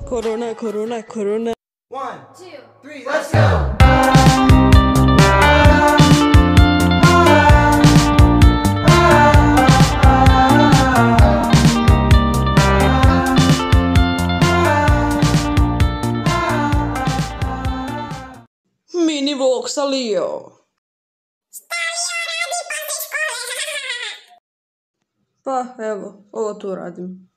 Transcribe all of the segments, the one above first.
Corona, corona, corona. 1, 2, 3, let's go! Mini vlog sa Lio. Pa evo, ovo tu radim.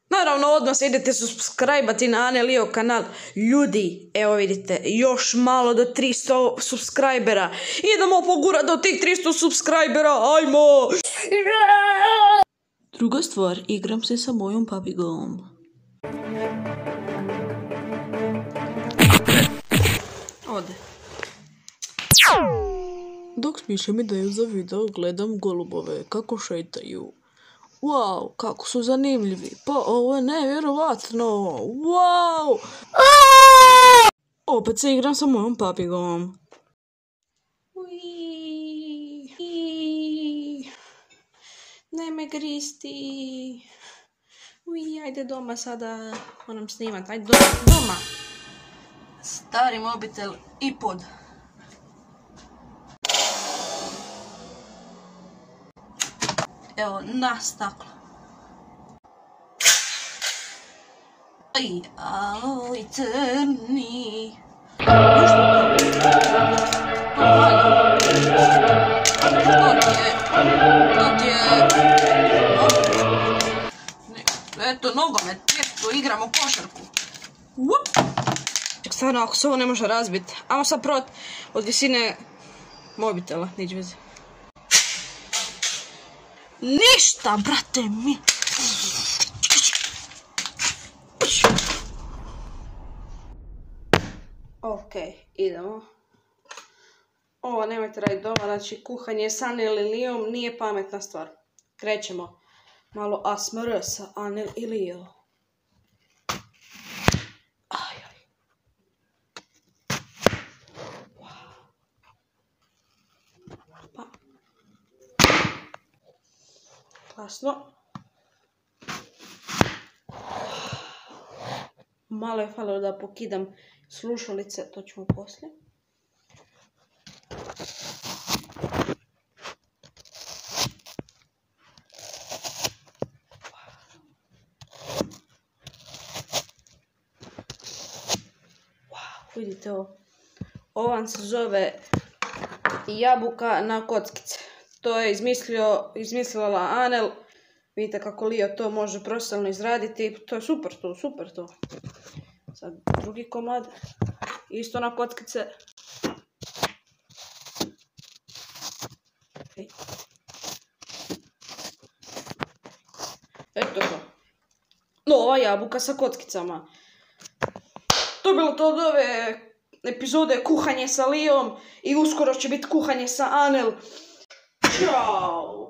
Naravno, odmah se idete subscribe-ati na Ane Lio kanal. Ljudi, evo vidite, još malo do 300 subscribera. Idemo pogurat do tih 300 subscribera, ajmo! Druga stvar, igram se sa mojom papigom. Ode. Dok smišljam ideju za video, gledam golubove kako šetaju. Wow, kako su zanimljivi. Pa ovo je nevjerovatno. Wow! Opet se igram sa mojom papigom. Ne me gristi. Ajde doma sada. Moram snimat. Ajde doma. Stari mobitel i pod. Evo, na staklo. Aj, crni. To ti je. Eto, nogomet, tu igramo košarku. Stvarno, ako se ovo ne može razbiti. Ajmo sad prot od visine mobitela, niđe veze. Ništa, brate mi. Ok, idemo. Ovo nemojte raditi doma, znači kuhanje s Ane ili Lijom nije pametna stvar. Krećemo malo ASMR sa Ane i Lio. Klasno. Malo je falilo da pokidam slušalice, to ćemo poslije. Vidite ovo. Ovo vam se zove jabuka na kockice. To je izmislila Anel. Vidite kako Lio to može profesionalno izraditi. To je super to. Sad drugi komad. Isto na kockice. Eto to. Nova jabuka sa kockicama. To je bilo to od ove epizode kuhanje sa Lijom. I uskoro će biti kuhanje sa Anel. Ciao!